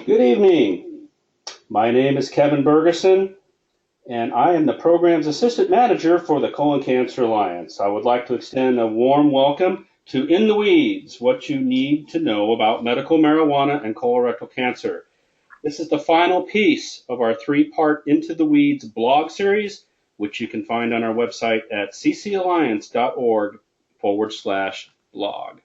Good evening. My name is Kevin Bergeson, and I am the Program's Assistant Manager for the Colon Cancer Alliance. I would like to extend a warm welcome to In the Weeds, what you need to know about medical marijuana and colorectal cancer. This is the final piece of our three-part Into the Weeds blog series, which you can find on our website at ccalliance.org/blog.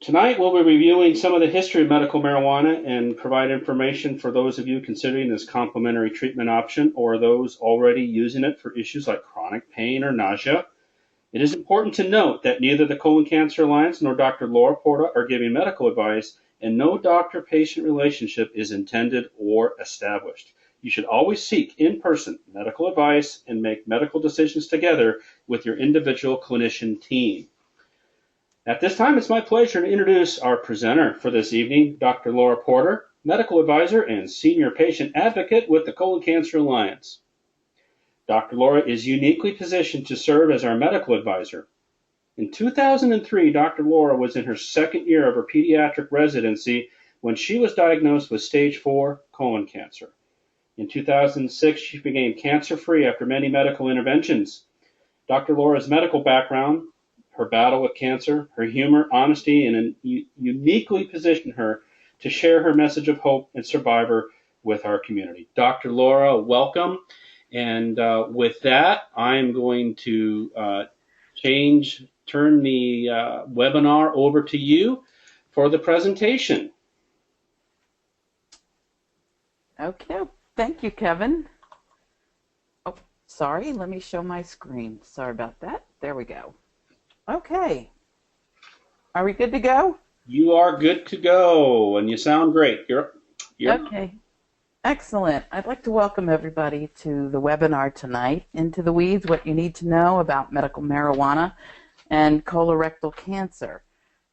Tonight we'll be reviewing some of the history of medical marijuana and provide information for those of you considering this complementary treatment option or those already using it for issues like chronic pain or nausea. It is important to note that neither the Colon Cancer Alliance nor Dr. Laura Porta are giving medical advice, and no doctor-patient relationship is intended or established. You should always seek in-person medical advice and make medical decisions together with your individual clinician team. At this time, it's my pleasure to introduce our presenter for this evening, Dr. Laura Porter, medical advisor and senior patient advocate with the Colon Cancer Alliance. Dr. Laura is uniquely positioned to serve as our medical advisor. In 2003, Dr. Laura was in her second year of her pediatric residency when she was diagnosed with stage 4 colon cancer. In 2006, she became cancer-free after many medical interventions. Dr. Laura's medical background, her battle with cancer, her humor, honesty, and uniquely positioned her to share her message of hope and survivor with our community. Dr. Laura, welcome. And with that, I'm going to turn the webinar over to you for the presentation. Okay, thank you, Kevin. Oh, sorry, let me show my screen. Sorry about that. There we go. Okay. Are we good to go? You are good to go, and you sound great. You're Okay. Excellent. I'd like to welcome everybody to the webinar tonight, Into the Weeds, what you need to know about medical marijuana and colorectal cancer.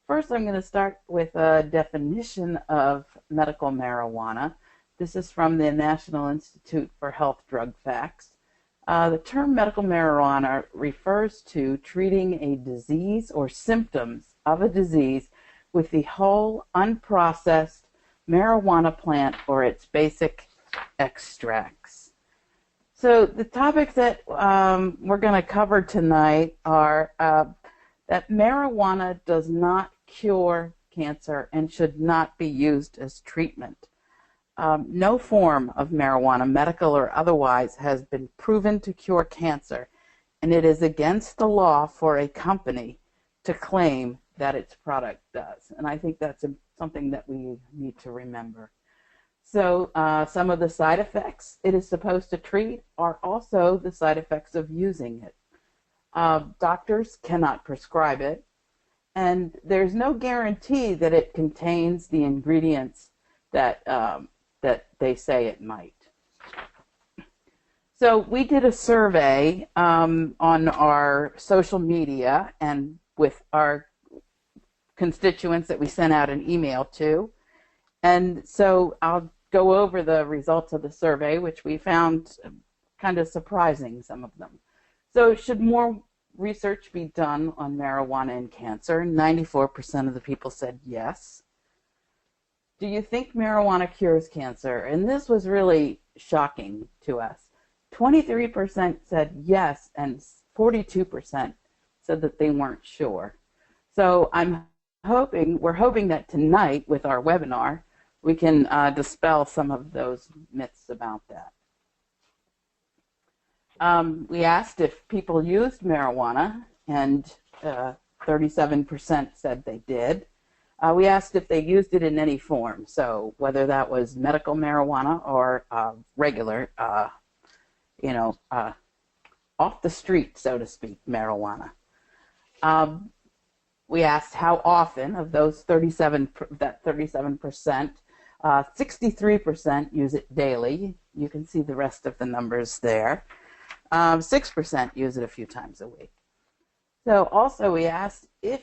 First, I'm going to start with a definition of medical marijuana. This is from the National Institute for Health Drug Facts. The term medical marijuana refers to treating a disease or symptoms of a disease with the whole unprocessed marijuana plant or its basic extracts. So the topics that we're going to cover tonight are that marijuana does not cure cancer and should not be used as treatment. No form of marijuana, medical or otherwise, has been proven to cure cancer, and it is against the law for a company to claim that its product does. And I think that's something that we need to remember. So some of the side effects it is supposed to treat are also the side effects of using it. Doctors cannot prescribe it, and there's no guarantee that it contains the ingredients that they say it might. So we did a survey on our social media and with our constituents that we sent out an email to. And so I'll go over the results of the survey, which we found kind of surprising, some of them. So should more research be done on marijuana and cancer? 94% of the people said yes. Do you think marijuana cures cancer? And this was really shocking to us. 23% said yes, and 42% said that they weren't sure. So we're hoping that tonight with our webinar, we can dispel some of those myths about that. We asked if people used marijuana, and 37% said they did. We asked if they used it in any form, so whether that was medical marijuana or regular, off the street, so to speak, marijuana. We asked how often of those 37%, 63% use it daily. You can see the rest of the numbers there. 6% use it a few times a week. So also we asked if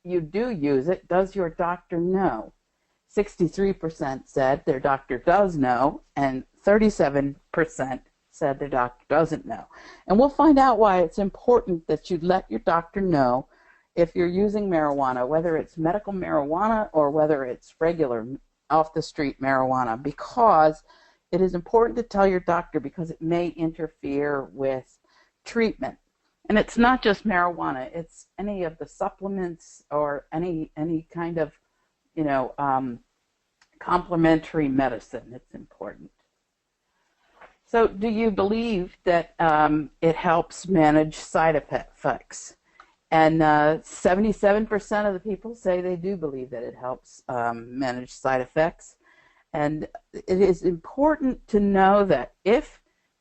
you do use it, does your doctor know? 63% said their doctor does know, and 37% said their doctor doesn't know. And we'll find out why it's important that you let your doctor know if you're using marijuana, whether it's medical marijuana or whether it's regular off-the-street marijuana, because it is important to tell your doctor because it may interfere with treatment. And it's not just marijuana, it's any of the supplements or any kind of, complementary medicine. It's important. So do you believe that it helps manage side effects? And 77% of the people say they do believe that it helps manage side effects. And it is important to know that if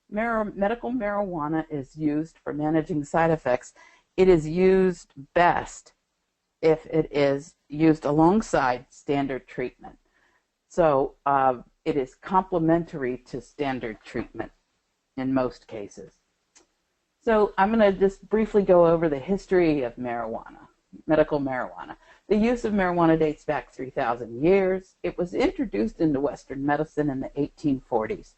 medical marijuana is used for managing side effects, it is used best if it is used alongside standard treatment. So it is complementary to standard treatment in most cases. So I'm going to just briefly go over the history of marijuana, medical marijuana. The use of marijuana dates back 3,000 years. It was introduced into Western medicine in the 1840s.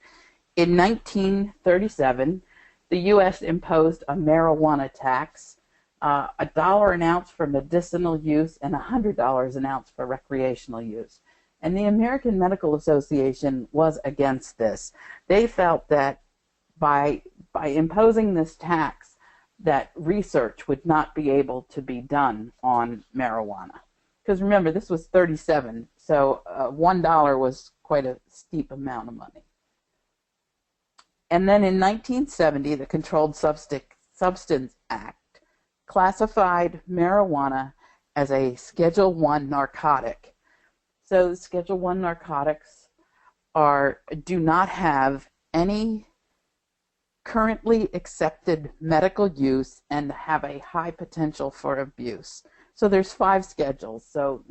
In 1937, the U.S. imposed a marijuana tax, $1 an ounce for medicinal use and $100 an ounce for recreational use. And the American Medical Association was against this. They felt that by imposing this tax, that research would not be able to be done on marijuana. Because remember, this was 37, so $1 was quite a steep amount of money. And then in 1970, the Controlled Substance Act classified marijuana as a Schedule I narcotic. So Schedule I narcotics do not have any currently accepted medical use and have a high potential for abuse. So there's 5 schedules. So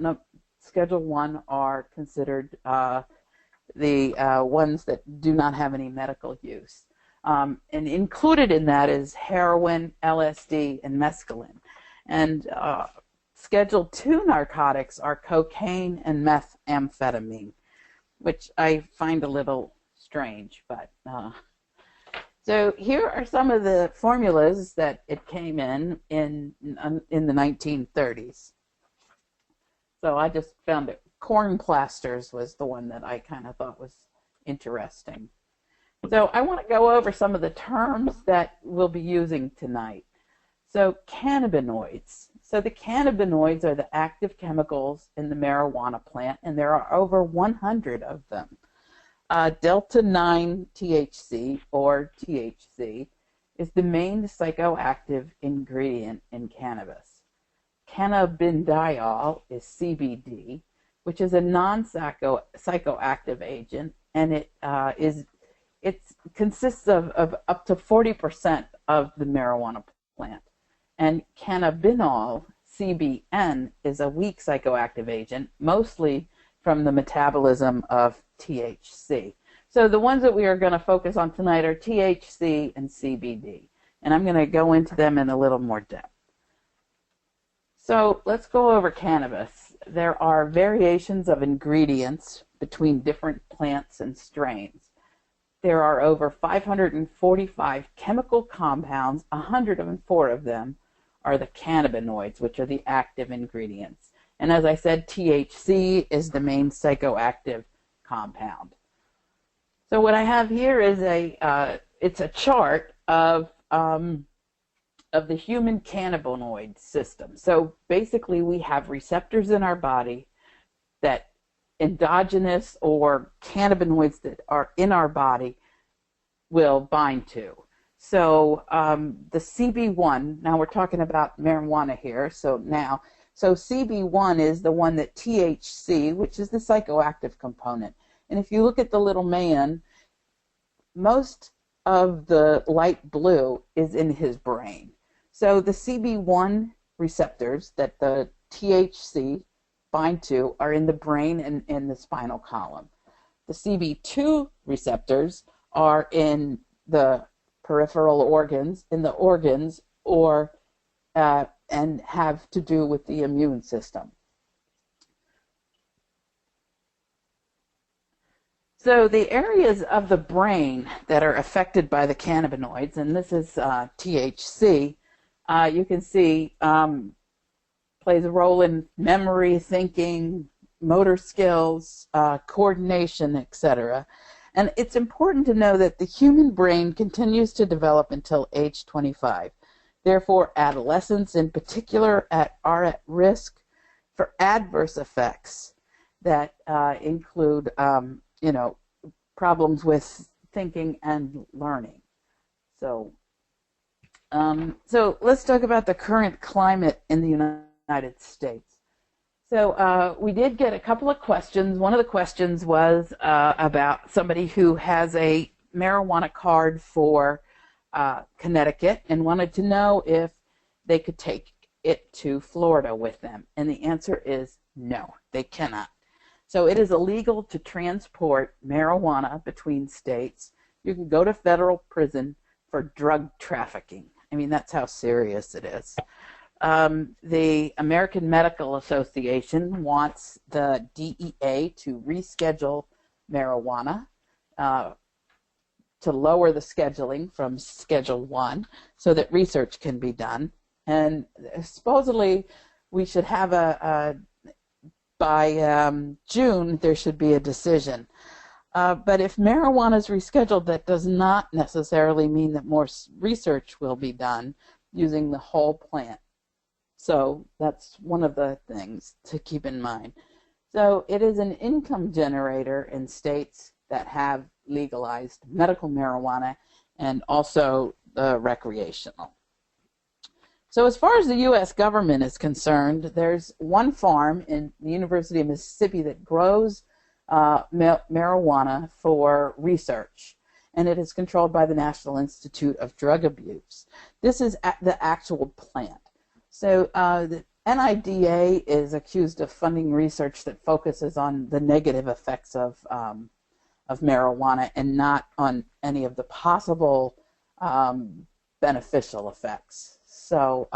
Schedule I are considered the ones that do not have any medical use. And included in that is heroin, LSD, and mescaline. And Schedule II narcotics are cocaine and methamphetamine, which I find a little strange. But so here are some of the formulas that it came in the 1930s. So I just found it. Corn plasters was the one that I kind of thought was interesting. So I want to go over some of the terms that we'll be using tonight. So cannabinoids. So the cannabinoids are the active chemicals in the marijuana plant, and there are over 100 of them. Delta-9 THC, or THC, is the main psychoactive ingredient in cannabis. Cannabidiol is CBD, which is a non-psychoactive agent, and it consists of up to 40% of the marijuana plant. And cannabinol, CBN, is a weak psychoactive agent, mostly from the metabolism of THC. So the ones that we are going to focus on tonight are THC and CBD, and I'm going to go into them in a little more depth. So let's go over cannabis. There are variations of ingredients between different plants and strains. There are over 545 chemical compounds. 104 of them are the cannabinoids, which are the active ingredients. And as I said, THC is the main psychoactive compound. So what I have here is it's a chart of the human cannabinoid system. So basically we have receptors in our body that endogenous or cannabinoids that are in our body will bind to. So the CB1, now we're talking about marijuana here, so CB1 is the one that THC, which is the psychoactive component. And if you look at the little man, most of the light blue is in his brain. So the CB1 receptors that the THC bind to are in the brain and in the spinal column. The CB2 receptors are in the peripheral organs, or and have to do with the immune system. So the areas of the brain that are affected by the cannabinoids, and this is THC, you can see plays a role in memory, thinking, motor skills, coordination, etc. And it's important to know that the human brain continues to develop until age 25. Therefore, adolescents in particular are at risk for adverse effects that include, problems with thinking and learning. So let's talk about the current climate in the United States. So we did get a couple of questions. One of the questions was about somebody who has a marijuana card for Connecticut and wanted to know if they could take it to Florida with them. And the answer is no, they cannot. So it is illegal to transport marijuana between states. You can go to federal prison for drug trafficking. I mean, that's how serious it is. The American Medical Association wants the DEA to reschedule marijuana to lower the scheduling from Schedule 1 so that research can be done. And supposedly we should have by June there should be a decision. But if marijuana is rescheduled, that does not necessarily mean that more research will be done using the whole plant. So that's one of the things to keep in mind. So it is an income generator in states that have legalized medical marijuana and also recreational. So as far as the U.S. government is concerned, there's one farm in the University of Mississippi that grows marijuana for research, and it is controlled by the National Institute of Drug Abuse. This is the actual plant. So the NIDA is accused of funding research that focuses on the negative effects of marijuana and not on any of the possible beneficial effects. So,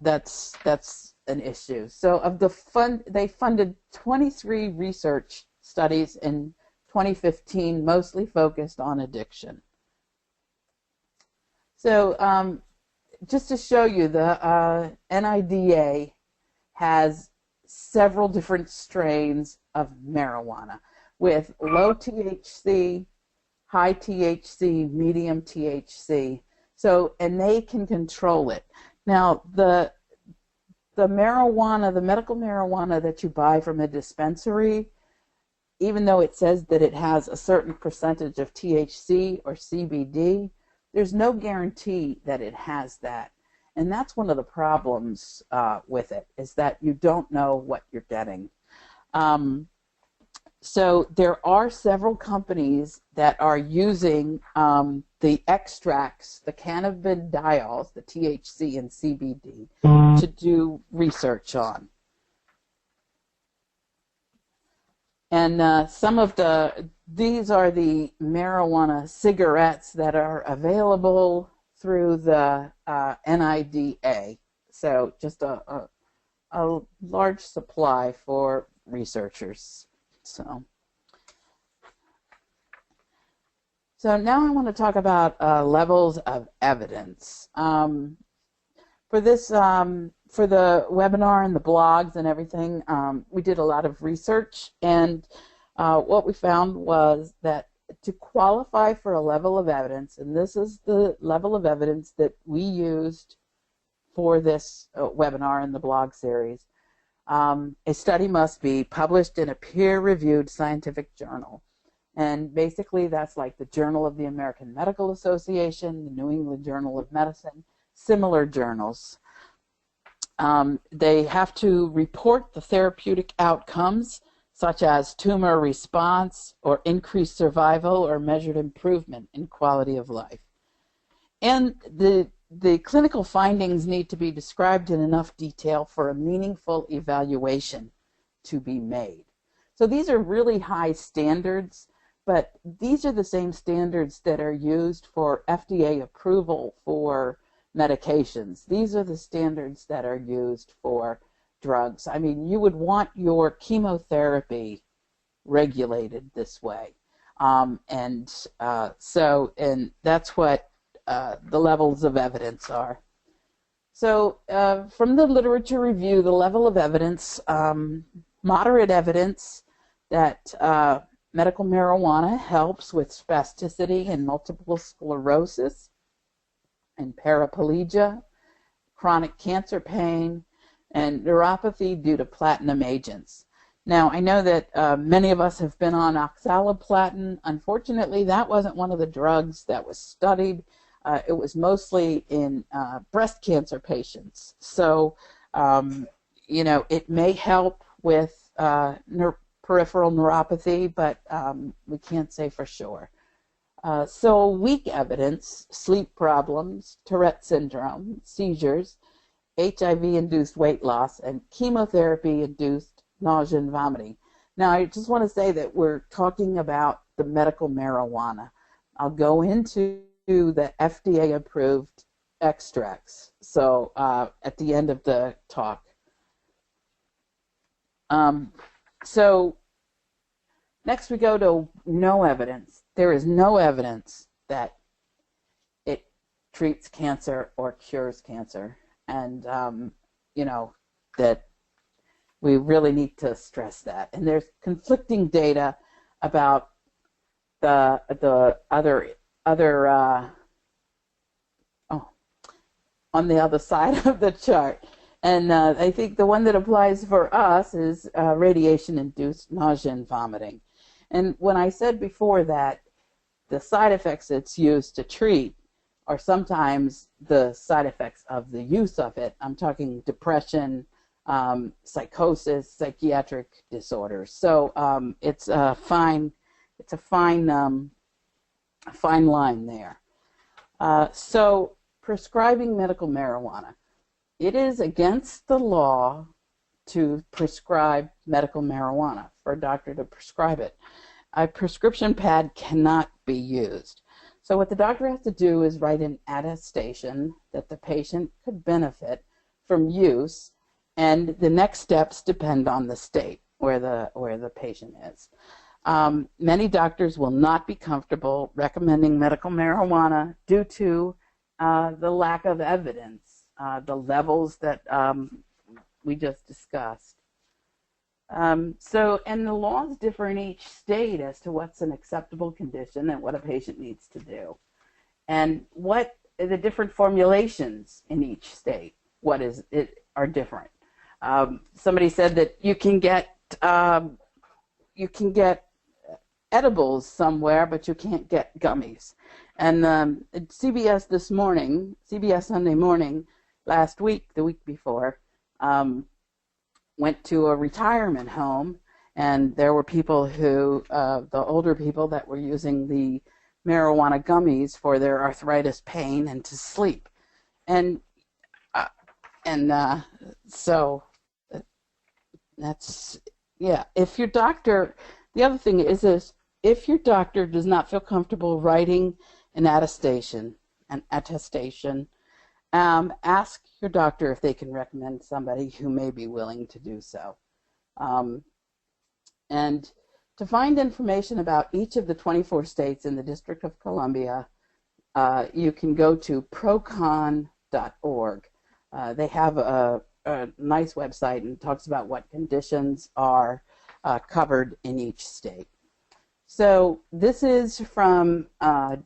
that's an issue. So of the they funded 23 research studies in 2015, mostly focused on addiction. So just to show you, the NIDA has several different strains of marijuana with low THC, high THC, medium THC. So, and they can control it. Now, the marijuana, the medical marijuana that you buy from a dispensary, even though it says that it has a certain percentage of THC or CBD, there's no guarantee that it has that. And that's one of the problems with it, is that you don't know what you're getting. So there are several companies that are using the extracts, the cannabidiols, the THC and CBD, to do research on. And some of these are the marijuana cigarettes that are available through the NIDA. So just a large supply for researchers. So now I want to talk about levels of evidence. For this, for the webinar and the blogs and everything, we did a lot of research, and what we found was that to qualify for a level of evidence, and this is the level of evidence that we used for this webinar and the blog series, a study must be published in a peer-reviewed scientific journal. And basically that's like the Journal of the American Medical Association, the New England Journal of Medicine, similar journals. They have to report the therapeutic outcomes, such as tumor response or increased survival or measured improvement in quality of life. And the clinical findings need to be described in enough detail for a meaningful evaluation to be made. So these are really high standards, but these are the same standards that are used for FDA approval for medications. These are the standards that are used for drugs. I mean, you would want your chemotherapy regulated this way. And that's what the levels of evidence are. So from the literature review, the level of evidence, moderate evidence that medical marijuana helps with spasticity and multiple sclerosis and paraplegia, chronic cancer pain, and neuropathy due to platinum agents. Now, I know that many of us have been on oxaliplatin. Unfortunately, that wasn't one of the drugs that was studied. It was mostly in breast cancer patients. So, it may help with peripheral neuropathy, but we can't say for sure. So weak evidence, sleep problems, Tourette syndrome, seizures, HIV-induced weight loss, and chemotherapy-induced nausea and vomiting. Now, I just want to say that we're talking about the medical marijuana. I'll go into the FDA-approved extracts, so at the end of the talk. So next we go to no evidence. There is no evidence that it treats cancer or cures cancer. And, that we really need to stress that. And there's conflicting data about the other on the other side of the chart. And I think the one that applies for us is radiation-induced nausea and vomiting. And when I said before that the side effects it's used to treat are sometimes the side effects of the use of it, I'm talking depression, psychosis, psychiatric disorders. So it's a fine line there. So prescribing medical marijuana. It is against the law to prescribe medical marijuana, for a doctor to prescribe it. A prescription pad cannot be used. So what the doctor has to do is write an attestation that the patient could benefit from use, and the next steps depend on the state where the patient is. Many doctors will not be comfortable recommending medical marijuana due to the lack of evidence, the levels that we just discussed. And the laws differ in each state as to what's an acceptable condition and what a patient needs to do. And what the different formulations in each state, are different. Somebody said that you can get edibles somewhere, but you can't get gummies. And CBS Sunday Morning, last week, the week before, went to a retirement home, and there were people who, the older people that were using the marijuana gummies for their arthritis pain and to sleep. So that's, yeah, if your doctor, the other thing is if your doctor does not feel comfortable writing an attestation, ask your doctor if they can recommend somebody who may be willing to do so. And to find information about each of the 24 states in the District of Columbia, you can go to procon.org. They have a nice website and talks about what conditions are covered in each state. So this is from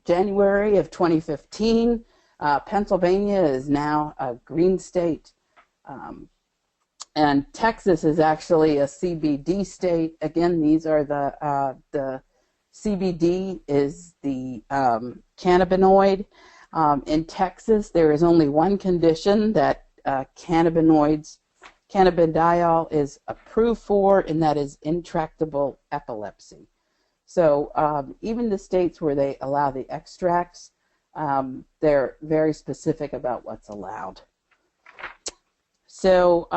January of 2015. Pennsylvania is now a green state, and Texas is actually a CBD state. Again, these are the CBD is the cannabinoid. In Texas, there is only one condition that cannabidiol is approved for, and that is intractable epilepsy. So even the states where they allow the extracts, they're very specific about what's allowed. So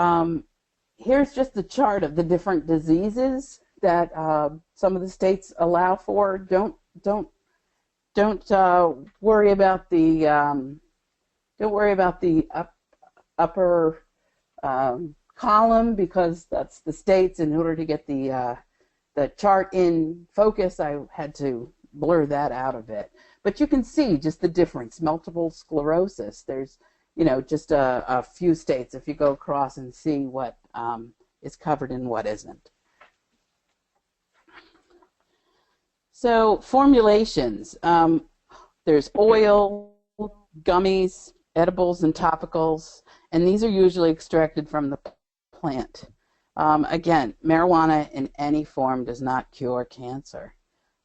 here's just a chart of the different diseases that some of the states allow for. Don't worry about the upper column, because that's the states. In order to get the chart in focus, I had to blur that out of it. But you can see just the difference. Multiple sclerosis. There's just a few states if you go across and see what is covered and what isn't. So formulations, there's oil, gummies, edibles, and topicals, and these are usually extracted from the plant. Again, marijuana in any form does not cure cancer.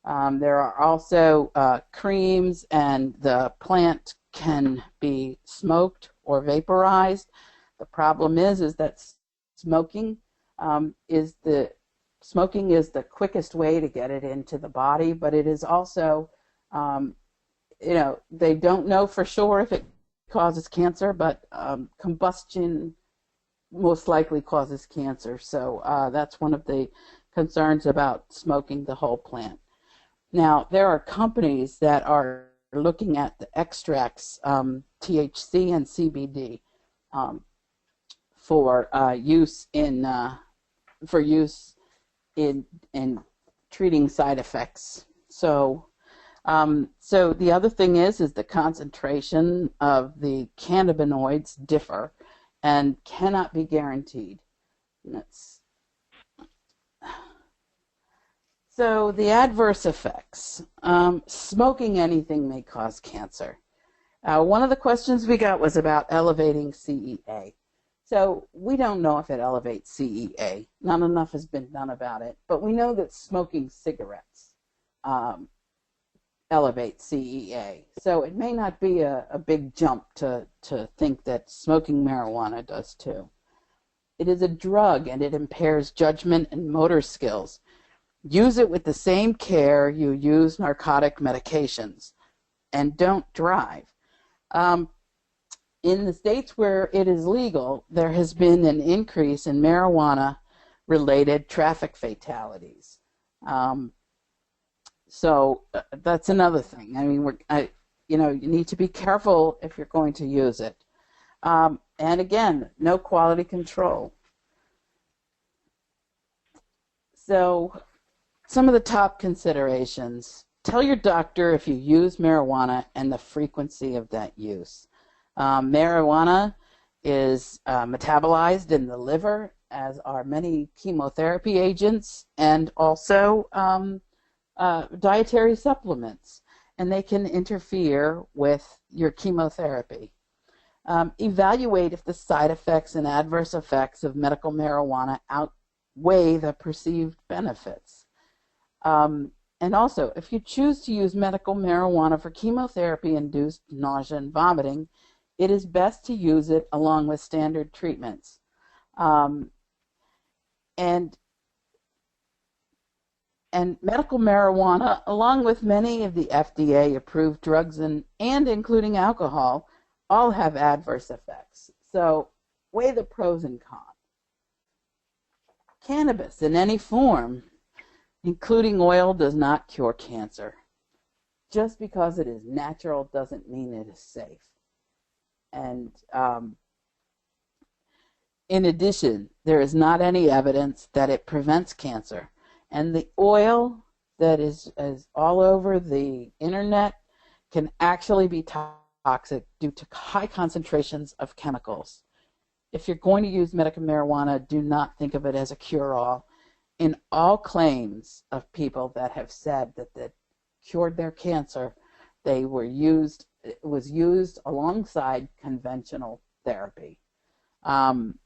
There are also creams, and the plant can be smoked or vaporized. The problem is that smoking is the quickest way to get it into the body, but it is also, they don't know for sure if it causes cancer, but combustion most likely causes cancer. So that's one of the concerns about smoking the whole plant. Now, there are companies that are looking at the extracts, THC and CBD, for use in treating side effects. So the other thing is the concentration of the cannabinoids differ and cannot be guaranteed. So the adverse effects. Smoking anything may cause cancer. One of the questions we got was about elevating CEA. So we don't know if it elevates CEA. Not enough has been done about it. But we know that smoking cigarettes elevate CEA. So it may not be a big jump to think that smoking marijuana does too. It is a drug and it impairs judgment and motor skills. Use it with the same care you use narcotic medications, and don't drive. In the states where it is legal, there has been an increase in marijuana-related traffic fatalities. So that's another thing. I mean, you need to be careful if you're going to use it. And again, no quality control. So some of the top considerations. Tell your doctor if you use marijuana and the frequency of that use. Marijuana is metabolized in the liver, as are many chemotherapy agents, and also dietary supplements, and they can interfere with your chemotherapy. Evaluate if the side effects and adverse effects of medical marijuana outweigh the perceived benefits. And also, if you choose to use medical marijuana for chemotherapy-induced nausea and vomiting, it is best to use it along with standard treatments. And medical marijuana, along with many of the FDA-approved drugs and including alcohol, all have adverse effects. So weigh the pros and cons. Cannabis in any form, including oil, does not cure cancer. Just because it is natural doesn't mean it is safe. And in addition, there is not any evidence that it prevents cancer. And the oil that is all over the internet can actually be toxic due to high concentrations of chemicals. If you're going to use medical marijuana, do not think of it as a cure-all. In all claims of people that have said that cured their cancer, it was used alongside conventional therapy.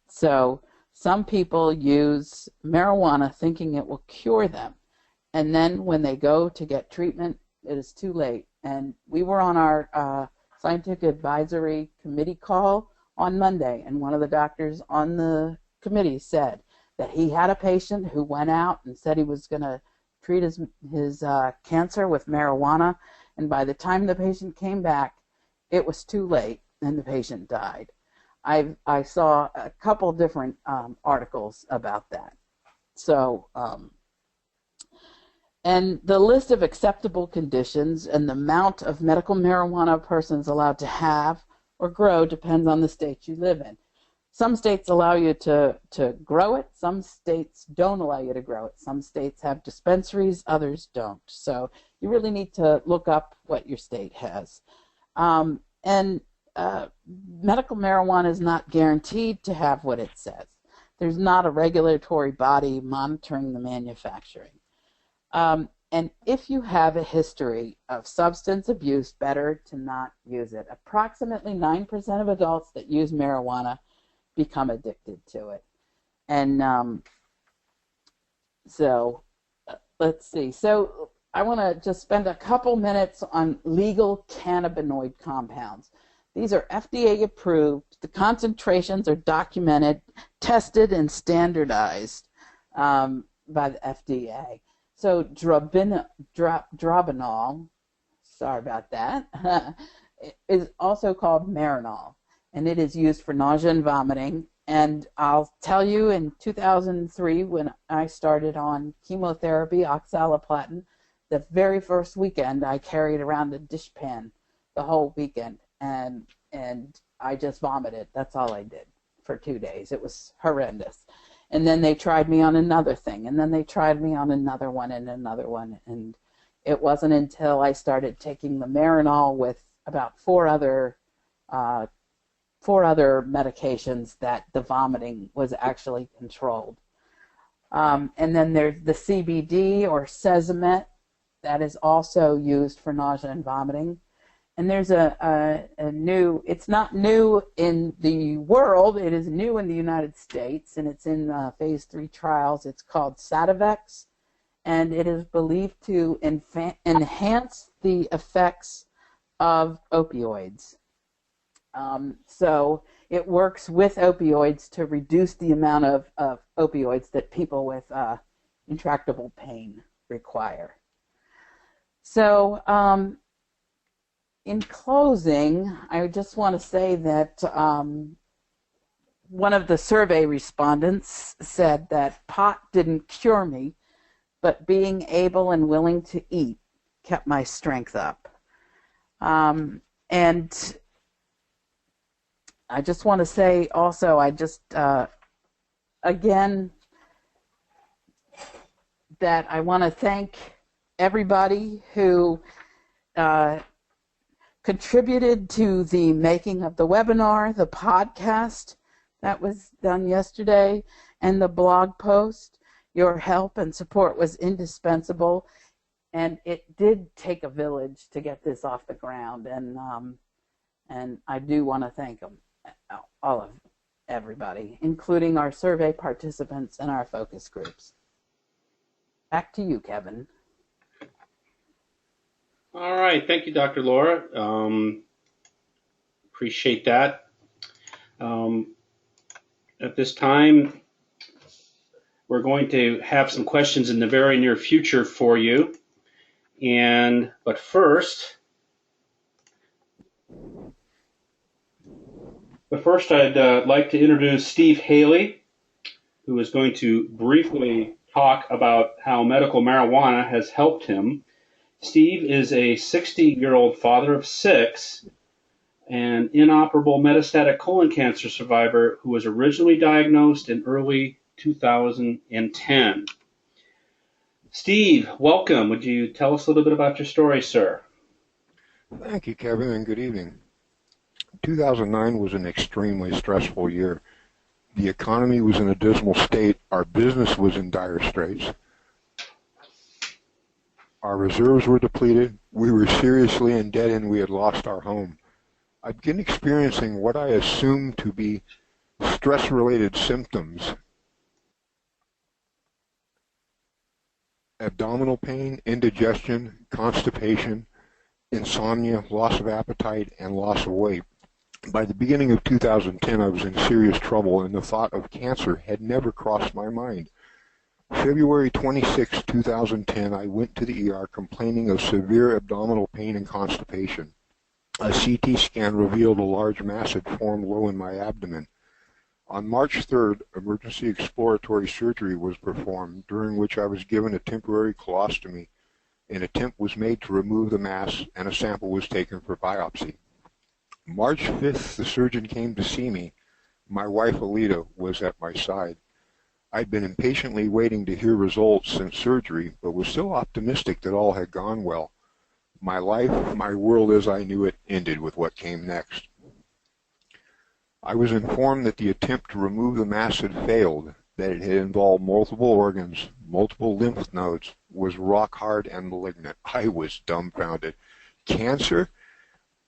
So some people use marijuana thinking it will cure them, and then when they go to get treatment, it is too late. And we were on our scientific advisory committee call on Monday, and one of the doctors on the committee said that he had a patient who went out and said he was going to treat his cancer with marijuana, and by the time the patient came back, it was too late, and the patient died. I saw a couple different articles about that. So, and the list of acceptable conditions and the amount of medical marijuana a person is allowed to have or grow depends on the state you live in. Some states allow you to grow it. Some states don't allow you to grow it. Some states have dispensaries, others don't. So you really need to look up what your state has. And medical marijuana is not guaranteed to have what it says. There's not a regulatory body monitoring the manufacturing. And if you have a history of substance abuse, better to not use it. Approximately 9% of adults that use marijuana become addicted to it. And let's see. So I want to just spend a couple minutes on legal cannabinoid compounds. These are FDA approved. The concentrations are documented, tested, and standardized by the FDA. So drobenol, sorry about that, is also called Marinol, and it is used for nausea and vomiting. And I'll tell you, in 2003, when I started on chemotherapy, oxaliplatin, the very first weekend I carried around a dishpan the whole weekend, and I just vomited. That's all I did for 2 days. It was horrendous. And then they tried me on another thing, and then they tried me on another one and another one. And it wasn't until I started taking the Marinol with about four other medications that the vomiting was actually controlled. And then there's the CBD or Sesamet that is also used for nausea and vomiting. And there's a new, it's not new in the world, it is new in the United States, and it's in phase 3 trials. It's called Sativex, and it is believed to enhance the effects of opioids. So it works with opioids to reduce the amount of opioids that people with intractable pain require. So in closing, I just want to say that one of the survey respondents said that pot didn't cure me, but being able and willing to eat kept my strength up. And I just want to say also, again, that I want to thank everybody who contributed to the making of the webinar, the podcast that was done yesterday, and the blog post. Your help and support was indispensable, and it did take a village to get this off the ground, and I do want to thank them, all of everybody, including our survey participants and our focus groups. Back to you, Kevin. All right, thank you, Dr. Laura. Appreciate that. At this time, we're going to have some questions in the very near future for you. But first, I'd like to introduce Steve Haley, who is going to briefly talk about how medical marijuana has helped him. Steve is a 60-year-old father of 6, an inoperable metastatic colon cancer survivor who was originally diagnosed in early 2010. Steve, welcome. Would you tell us a little bit about your story, sir? Thank you, Kevin, and good evening. 2009 was an extremely stressful year. The economy was in a dismal state. Our business was in dire straits. Our reserves were depleted. We were seriously in debt, and we had lost our home. I began experiencing what I assumed to be stress-related symptoms: abdominal pain, indigestion, constipation, insomnia, loss of appetite, and loss of weight. By the beginning of 2010, I was in serious trouble, and the thought of cancer had never crossed my mind. February 26, 2010, I went to the ER complaining of severe abdominal pain and constipation. A CT scan revealed a large mass had formed low in my abdomen. On March 3rd, emergency exploratory surgery was performed, during which I was given a temporary colostomy. An attempt was made to remove the mass, and a sample was taken for biopsy. March 5th, the surgeon came to see me. My wife, Alita, was at my side. I'd been impatiently waiting to hear results since surgery, but was still optimistic that all had gone well. My life, my world as I knew it, ended with what came next. I was informed that the attempt to remove the mass had failed, that it had involved multiple organs, multiple lymph nodes, was rock hard and malignant. I was dumbfounded. Cancer?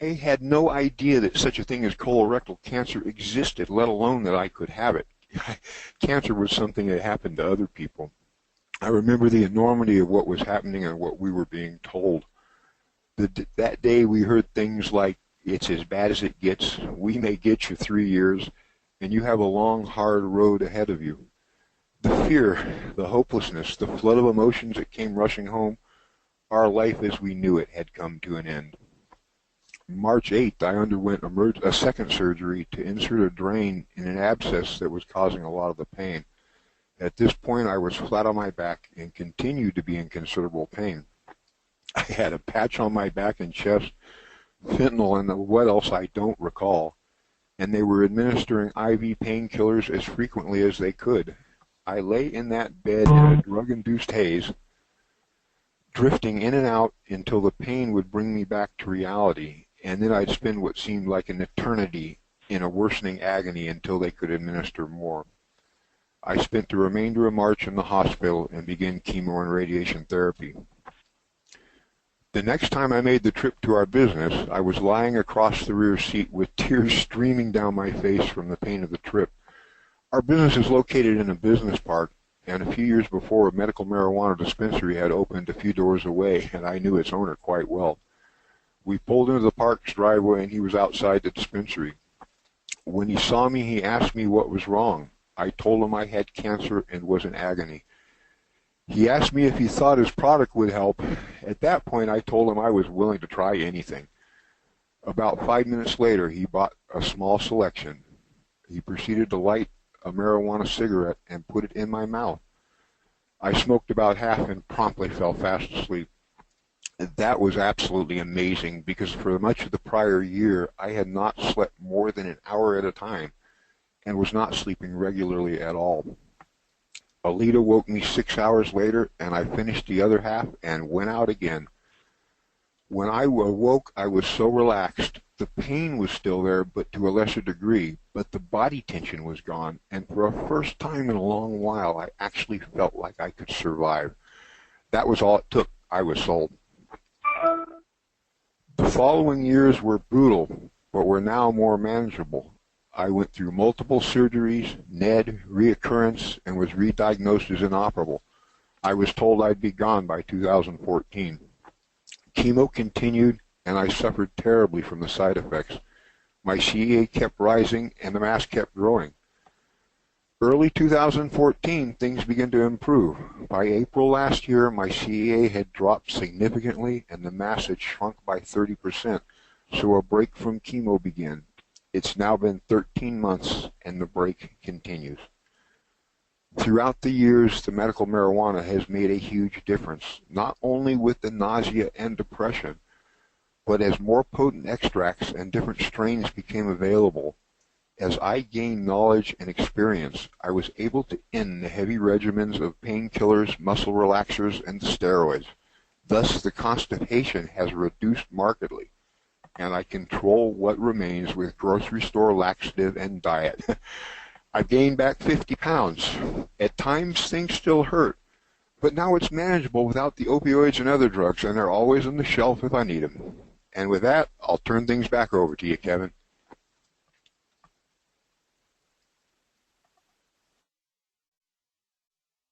I had no idea that such a thing as colorectal cancer existed, let alone that I could have it. Cancer was something that happened to other people. I remember the enormity of what was happening and what we were being told. That day we heard things like, it's as bad as it gets, we may get you 3 years, and you have a long, hard road ahead of you. The fear, the hopelessness, the flood of emotions that came rushing home, our life as we knew it had come to an end. March 8th, I underwent a second surgery to insert a drain in an abscess that was causing a lot of the pain. At this point, I was flat on my back and continued to be in considerable pain. I had a patch on my back and chest, fentanyl, and what else I don't recall, and they were administering IV painkillers as frequently as they could. I lay in that bed in a drug-induced haze, drifting in and out until the pain would bring me back to reality, and then I'd spend what seemed like an eternity in a worsening agony until they could administer more. I spent the remainder of March in the hospital and began chemo and radiation therapy. The next time I made the trip to our business, I was lying across the rear seat with tears streaming down my face from the pain of the trip. Our business is located in a business park, and a few years before, a medical marijuana dispensary had opened a few doors away, and I knew its owner quite well. We pulled into the park's driveway, and he was outside the dispensary. When he saw me, he asked me what was wrong. I told him I had cancer and was in agony. He asked me if he thought his product would help. At that point, I told him I was willing to try anything. About 5 minutes later, he bought a small selection. He proceeded to light a marijuana cigarette and put it in my mouth. I smoked about half and promptly fell fast asleep. That was absolutely amazing because for much of the prior year, I had not slept more than an hour at a time and was not sleeping regularly at all. Alita woke me 6 hours later, and I finished the other half and went out again. When I awoke, I was so relaxed. The pain was still there, but to a lesser degree, but the body tension was gone, and for a first time in a long while, I actually felt like I could survive. That was all it took. I was sold. The following years were brutal, but were now more manageable. I went through multiple surgeries, NED, reoccurrence, and was re-diagnosed as inoperable. I was told I'd be gone by 2014. Chemo continued, and I suffered terribly from the side effects. My CEA kept rising, and the mass kept growing. Early 2014, things began to improve. By April last year, my CEA had dropped significantly, and the mass had shrunk by 30%, so a break from chemo began. It's now been 13 months, and the break continues. Throughout the years, the medical marijuana has made a huge difference, not only with the nausea and depression, but as more potent extracts and different strains became available. As I gained knowledge and experience, I was able to end the heavy regimens of painkillers, muscle relaxers, and steroids. Thus, the constipation has reduced markedly, and I control what remains with grocery store laxative and diet. I've gained back 50 pounds. At times, things still hurt, but now it's manageable without the opioids and other drugs, and they're always on the shelf if I need them. And with that, I'll turn things back over to you, Kevin.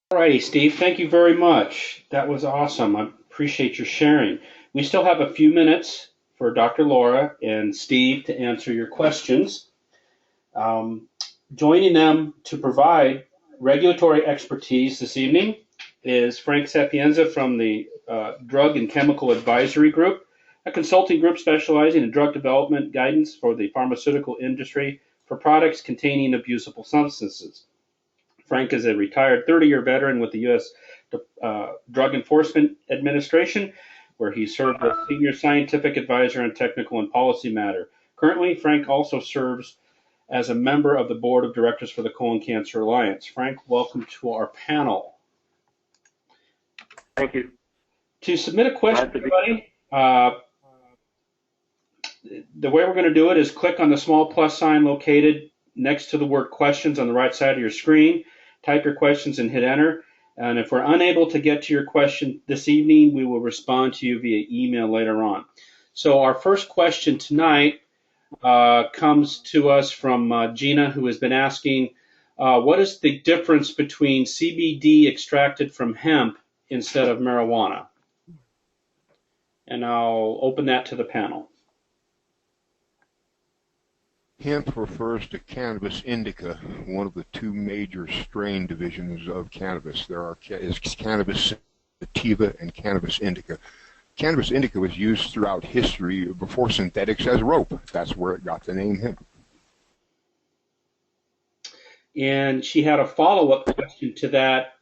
All righty, Steve, thank you very much. That was awesome. I appreciate your sharing. We still have a few minutes for Dr. Laura and Steve to answer your questions. Joining them to provide regulatory expertise this evening is Frank Sapienza from the Drug and Chemical Advisory Group, a consulting group specializing in drug development guidance for the pharmaceutical industry for products containing abusable substances. Frank is a retired 30-year veteran with the U.S. Drug Enforcement Administration, where he served as senior scientific advisor on technical and policy matter. Currently, Frank also serves as a member of the board of directors for the Colon Cancer Alliance. Frank, welcome to our panel. Thank you. To submit a question, everybody, the way we're going to do it is click on the small plus sign located next to the word questions on the right side of your screen. Type your questions and hit enter. And if we're unable to get to your question this evening, we will respond to you via email later on. So our first question tonight comes to us from Gina, who has been asking, what is the difference between CBD extracted from hemp instead of marijuana? And I'll open that to the panel. Hemp refers to Cannabis indica, one of the two major strain divisions of cannabis. There is Cannabis sativa and Cannabis indica. Cannabis indica was used throughout history before synthetics as rope. That's where it got the name hemp. And she had a follow-up question to that.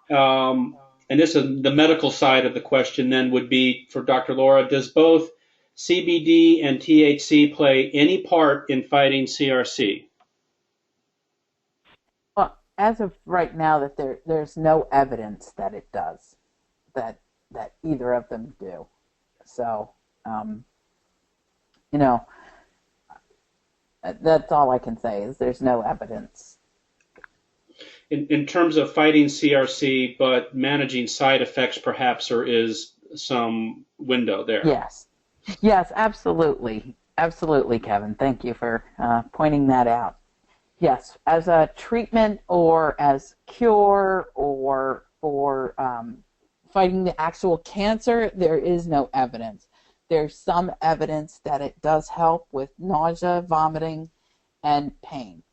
And this is the medical side of the question then would be for Dr. Laura, does both CBD and THC play any part in fighting CRC? Well, as of right now, that there's no evidence that it does, that either of them do. So, you know, that's all I can say is there's no evidence. In terms of fighting CRC, but managing side effects, perhaps there is some window there. Yes. Yes, absolutely. Absolutely, Kevin. Thank you for pointing that out. Yes, as a treatment or as cure or for fighting the actual cancer, there is no evidence. There's some evidence that it does help with nausea, vomiting, and pain.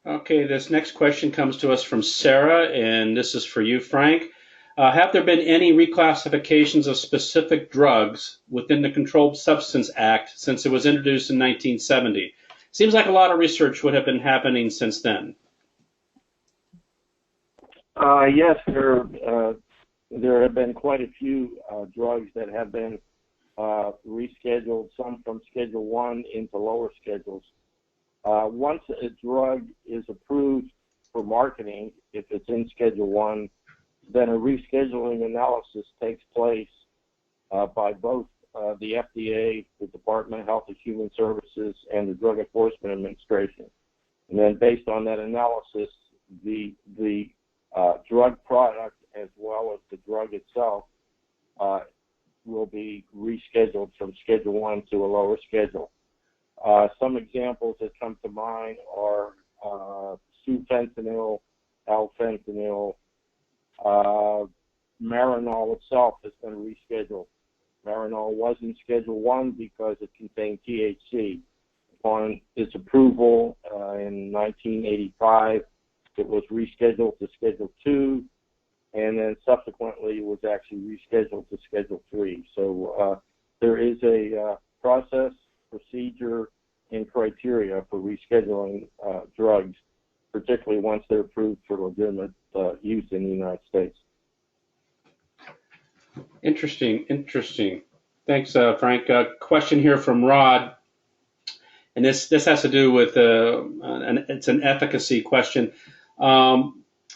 Okay, this next question comes to us from Sarah, and this is for you, Frank. Have there been any reclassifications of specific drugs within the Controlled Substance Act since it was introduced in 1970? Seems like a lot of research would have been happening since then. Yes, there have been quite a few drugs that have been rescheduled, some from Schedule 1 into lower schedules. Once a drug is approved for marketing, if it's in Schedule 1, then a rescheduling analysis takes place by both the FDA, the Department of Health and Human Services, and the Drug Enforcement Administration. And then based on that analysis, the drug product as well as the drug itself will be rescheduled from Schedule 1 to a lower schedule. Some examples that come to mind are sufentanil, alfentanil, Marinol itself has been rescheduled. Marinol was in Schedule 1 because it contained THC. Upon its approval in 1985, it was rescheduled to Schedule 2, and then subsequently it was actually rescheduled to Schedule 3. So there is a process, procedure, and criteria for rescheduling drugs, particularly once they're approved for legitimate use in the United States. Interesting. Thanks, Frank. Question here from Rod, and this has to do with it's an efficacy question.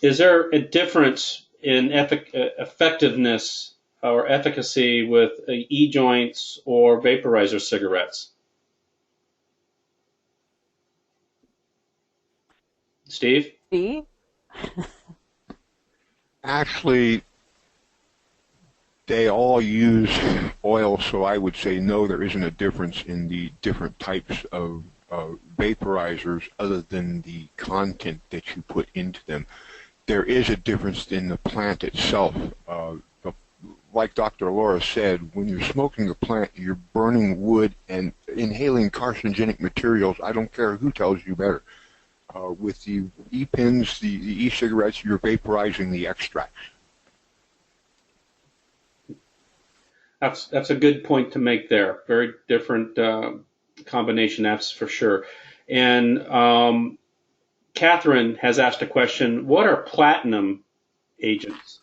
Is there a difference in effectiveness or efficacy with e-joints or vaporizer cigarettes? Steve? Actually, they all use oil, so I would say no, there isn't a difference in the different types of vaporizers other than the content that you put into them. There is a difference in the plant itself. Like Dr. Laura said, when you're smoking a plant, you're burning wood and inhaling carcinogenic materials. I don't care who tells you better. With the e-pens, the e-cigarettes, you're vaporizing the extracts. That's a good point to make there. Very different combination, that's for sure. And Catherine has asked a question: what are platinum agents?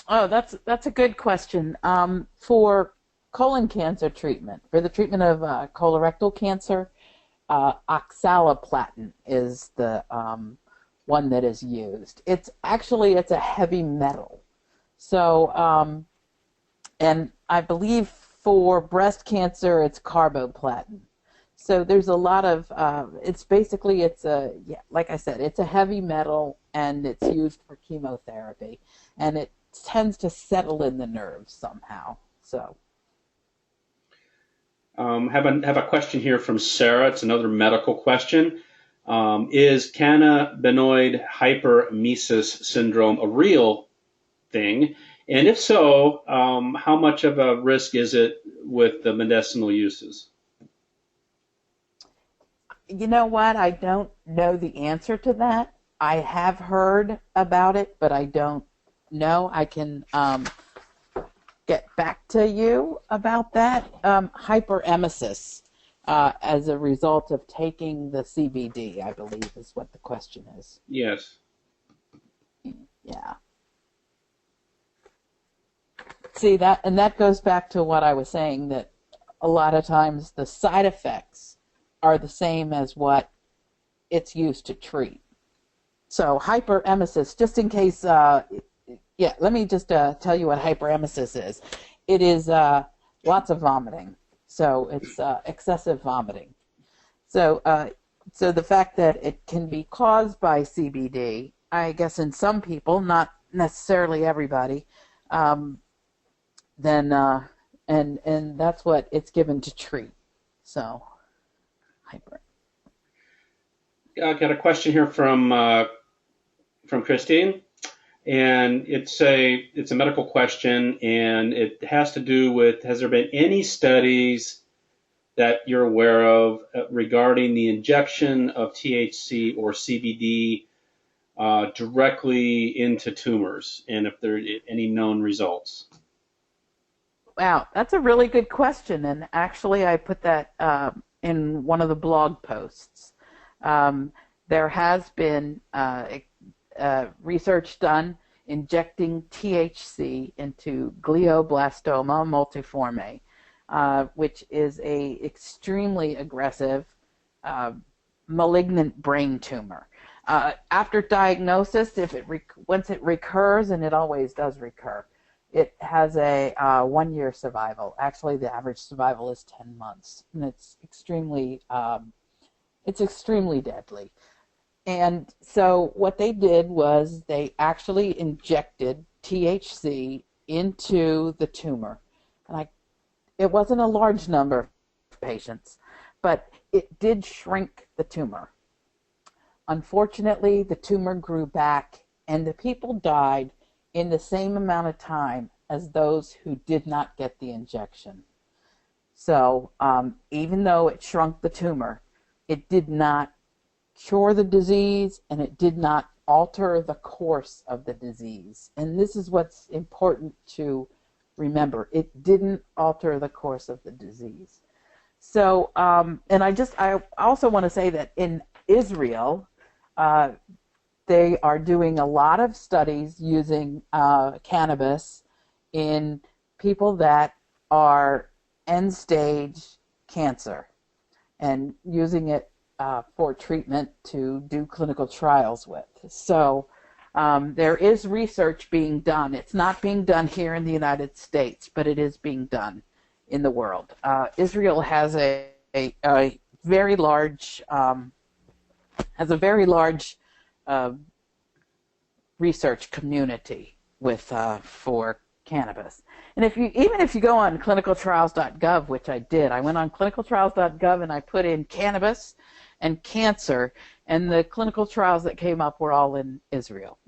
Oh, that's a good question. For colon cancer treatment, for the treatment of colorectal cancer, oxaliplatin is the one that is used. It's a heavy metal. So, and I believe for breast cancer, it's carboplatin. So there's a lot of, it's basically, like I said, it's a heavy metal and it's used for chemotherapy. And it tends to settle in the nerves somehow. So. Have a question here from Sarah. It's another medical question. Is cannabinoid hyperemesis syndrome a real thing? And if so, how much of a risk is it with the medicinal uses? You know what? I don't know the answer to that. I have heard about it, but I don't know. I can get back to you about that. Hyperemesis as a result of taking the CBD, I believe is what the question is. Yes. Yeah. See, that goes back to what I was saying, that a lot of times the side effects are the same as what it's used to treat. So hyperemesis, just in case, let me just tell you what hyperemesis is. It is lots of vomiting. So it's excessive vomiting. So the fact that it can be caused by CBD, I guess in some people, not necessarily everybody, then and that's what it's given to treat. So hyper. I got a question here from Christine, and it's a medical question, and it has to do with, has there been any studies that you're aware of regarding the injection of THC or CBD directly into tumors, and if there are any known results? Wow, that's a really good question, and actually I put that in one of the blog posts. There has been research done injecting THC into glioblastoma multiforme, which is a extremely aggressive malignant brain tumor. After diagnosis, once it recurs, and it always does recur, it has a 1-year survival. Actually, the average survival is 10 months, and it's extremely deadly. And so what they did was they actually injected THC into the tumor. And it wasn't a large number of patients, but it did shrink the tumor. Unfortunately, the tumor grew back, and the people died in the same amount of time as those who did not get the injection. So even though it shrunk the tumor, it did not cure the disease, and it did not alter the course of the disease. And this is what's important to remember. It didn't alter the course of the disease. So, and I also want to say that in Israel, they are doing a lot of studies using cannabis in people that are end-stage cancer, and using it for treatment to do clinical trials with. So there is research being done. It's not being done here in the United States, but it is being done in the world. Israel has a very large research community for cannabis. And even if you go on clinicaltrials.gov, which I did, I went on clinicaltrials.gov and I put in cannabis and cancer, and the clinical trials that came up were all in Israel.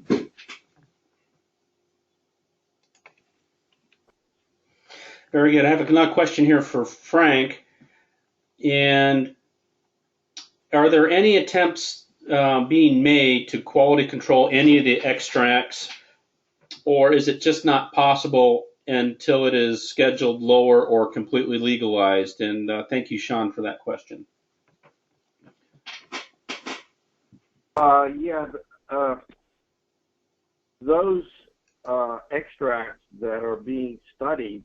Very good. I have another question here for Frank. And are there any attempts being made to quality control any of the extracts, or is it just not possible until it is scheduled lower or completely legalized? And thank you, Sean, for that question. Those extracts that are being studied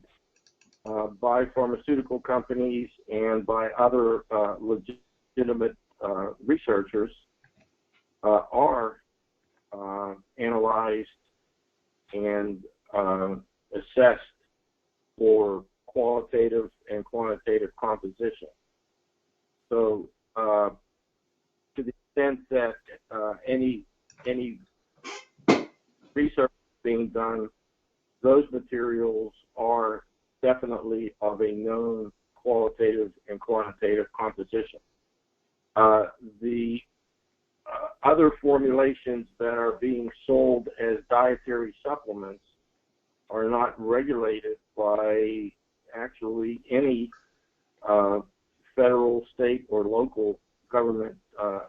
by pharmaceutical companies and by other legitimate researchers are analyzed and assessed for qualitative and quantitative composition. So to the extent that any research being done, those materials are definitely of a known qualitative and quantitative composition. The other formulations that are being sold as dietary supplements are not regulated by actually any federal, state, or local government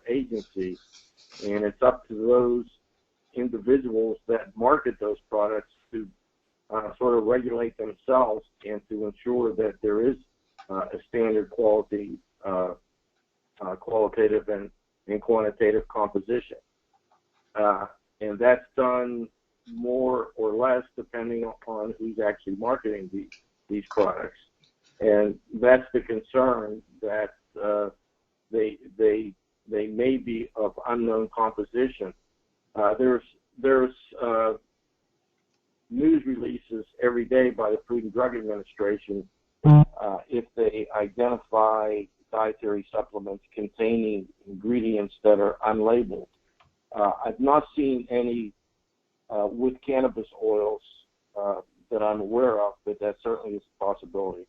agency, and it's up to those individuals that market those products to sort of regulate themselves and to ensure that there is a standard quality, qualitative and quantitative composition. And that's done more or less depending on who's actually marketing these products. And that's the concern, that they may be of unknown composition. There's news releases every day by the Food and Drug Administration if they identify dietary supplements containing ingredients that are unlabeled. I've not seen any with cannabis oils that I'm aware of, but that certainly is a possibility.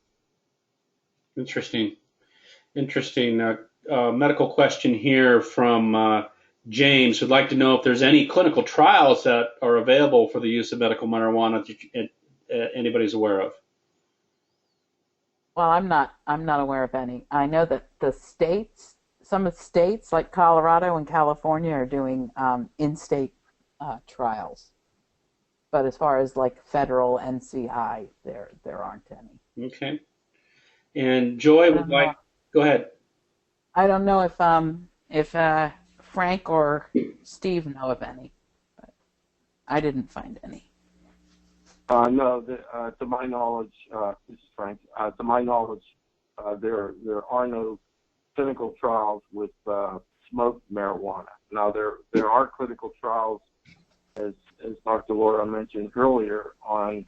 Interesting. Medical question here from James would like to know if there's any clinical trials that are available for the use of medical marijuana that anybody's aware of. Well, I'm not aware of any. I know that some of the states like Colorado and California are doing in-state trials. But as far as like federal NCI, there aren't any. Okay. And Joy would like. Go ahead. I don't know if Frank or Steve know of any, but I didn't find any. No, to my knowledge, this is Frank. To my knowledge, there are no clinical trials with smoked marijuana. Now there are clinical trials, as Dr. Laura mentioned earlier, on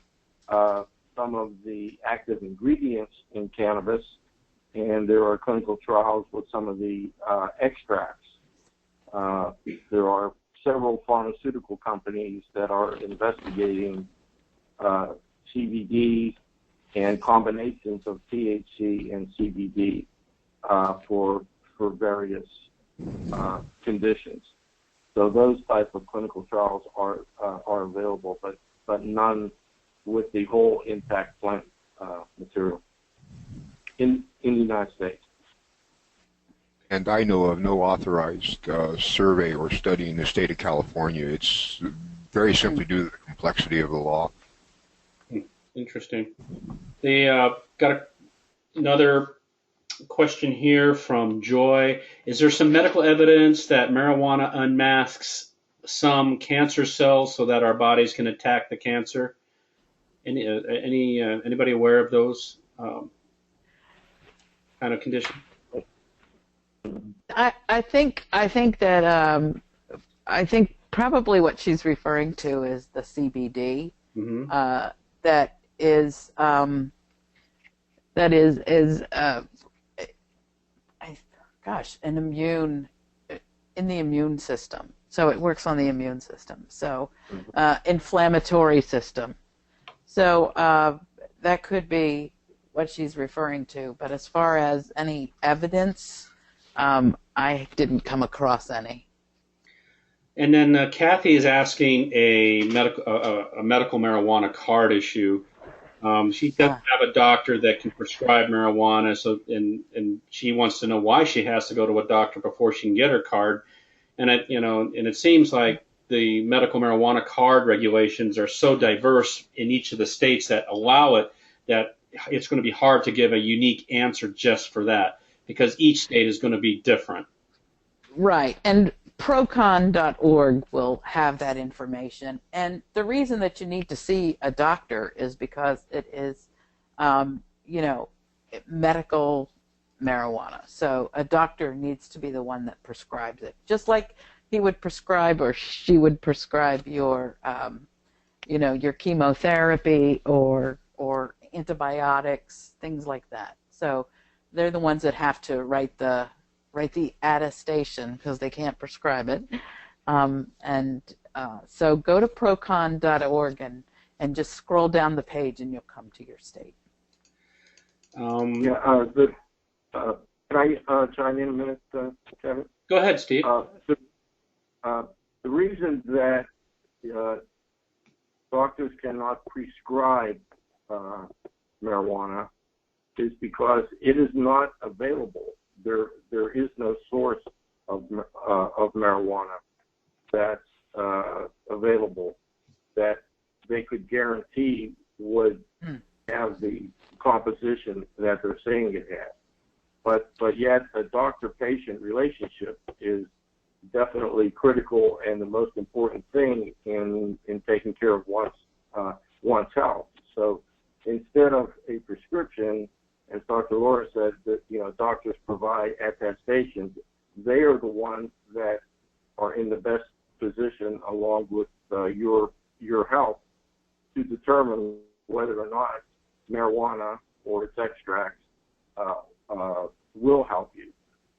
some of the active ingredients in cannabis, and there are clinical trials with some of the extracts. There are several pharmaceutical companies that are investigating CBD and combinations of THC and CBD for various conditions. So those type of clinical trials are available, but none with the whole intact plant material in the United States. And I know of no authorized survey or study in the state of California. It's very simply due to the complexity of the law. Interesting. They got another question here from Joy. Is there some medical evidence that marijuana unmasks some cancer cells so that our bodies can attack the cancer? Anybody aware of those kind of conditions? I think that I think probably what she's referring to is the CBD. Mm-hmm. That is an immune in the immune system. So it works on the immune system. So inflammatory system. So that could be what she's referring to. But as far as any evidence, I didn't come across any. And then Kathy is asking a medical marijuana card issue. She doesn't have a doctor that can prescribe marijuana, and she wants to know why she has to go to a doctor before she can get her card. And it seems like the medical marijuana card regulations are so diverse in each of the states that allow it that it's going to be hard to give a unique answer just for that, because each state is going to be different. Right, and procon.org will have that information. And the reason that you need to see a doctor is because it is, medical marijuana. So a doctor needs to be the one that prescribes it. Just like he would prescribe or she would prescribe your, your chemotherapy or antibiotics, things like that. So they're the ones that have to write the write the attestation because they can't prescribe it. So go to procon.org and just scroll down the page and you'll come to your state. Can I chime in a minute, Kevin? Go ahead, Steve. The reason that doctors cannot prescribe marijuana is because it is not available. There is no source of marijuana that's available that they could guarantee would have the composition that they're saying it has. But yet a doctor-patient relationship is definitely critical and the most important thing in taking care of one's health. So instead of a prescription, as Dr. Laura said, that doctors provide attestations, they are the ones that are in the best position, along with your health, to determine whether or not marijuana or its extracts will help you.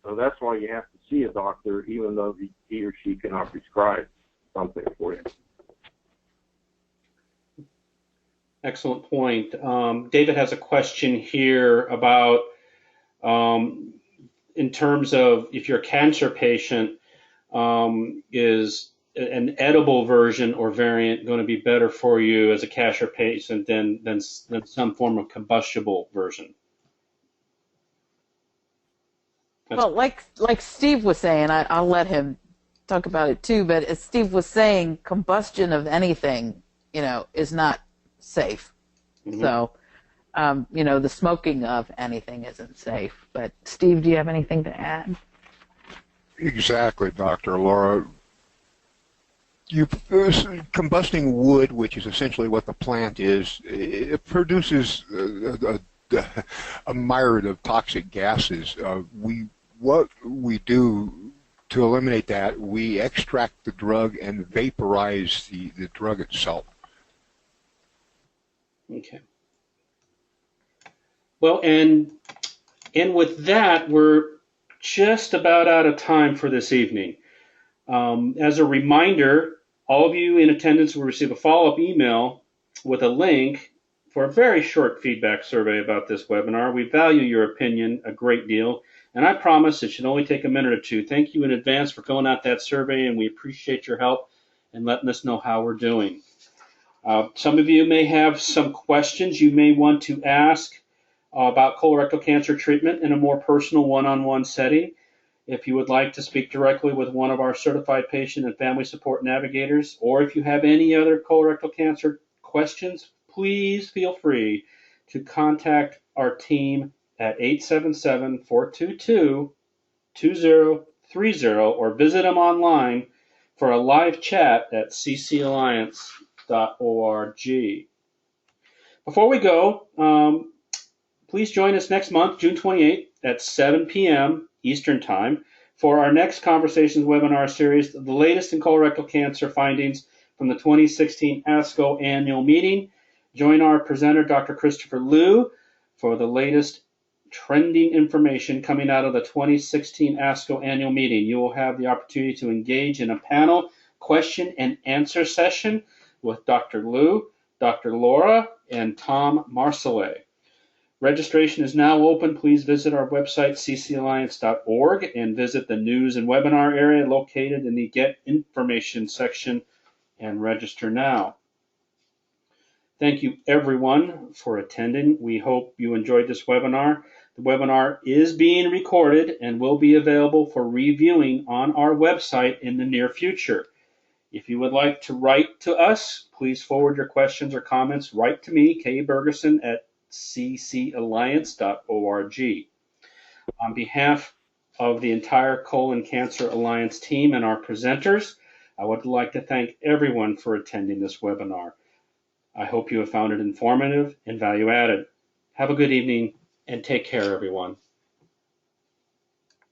So that's why you have to see a doctor, even though he or she cannot prescribe something for you. Excellent point. David has a question here about in terms of if you're a cancer patient, is an edible version or variant going to be better for you as a cancer patient than some form of combustible version? Well, like Steve was saying, I'll let him talk about it too, but as Steve was saying, combustion of anything, is not safe. Mm-hmm. So, the smoking of anything isn't safe. But Steve, do you have anything to add? Exactly, Dr. Laura. Combusting wood, which is essentially what the plant is, it produces a myriad of toxic gases. What we do to eliminate that, we extract the drug and vaporize the drug itself. Okay. Well, and with that, we're just about out of time for this evening. As a reminder, all of you in attendance will receive a follow-up email with a link for a very short feedback survey about this webinar. We value your opinion a great deal, and I promise it should only take a minute or two. Thank you in advance for filling out that survey, and we appreciate your help and letting us know how we're doing. Some of you may have some questions you may want to ask about colorectal cancer treatment in a more personal one-on-one setting. If you would like to speak directly with one of our certified patient and family support navigators, or if you have any other colorectal cancer questions, please feel free to contact our team at 877-422-2030 or visit them online for a live chat at ccalliance.org. Before we go, please join us next month, June 28th at 7 p.m. Eastern Time for our next Conversations webinar series, the latest in colorectal cancer findings from the 2016 ASCO annual meeting. Join our presenter, Dr. Christopher Liu, for the latest trending information coming out of the 2016 ASCO annual meeting. You will have the opportunity to engage in a panel question and answer session with Dr. Liu, Dr. Laura, and Tom Marcellet. Registration is now open. Please visit our website, ccalliance.org, and visit the news and webinar area located in the Get Information section and register now. Thank you, everyone, for attending. We hope you enjoyed this webinar. The webinar is being recorded and will be available for reviewing on our website in the near future. If you would like to write to us, please forward your questions or comments right to me, Kay Bergerson, at ccalliance.org. On behalf of the entire Colon Cancer Alliance team and our presenters, I would like to thank everyone for attending this webinar. I hope you have found it informative and value added. Have a good evening and take care, everyone.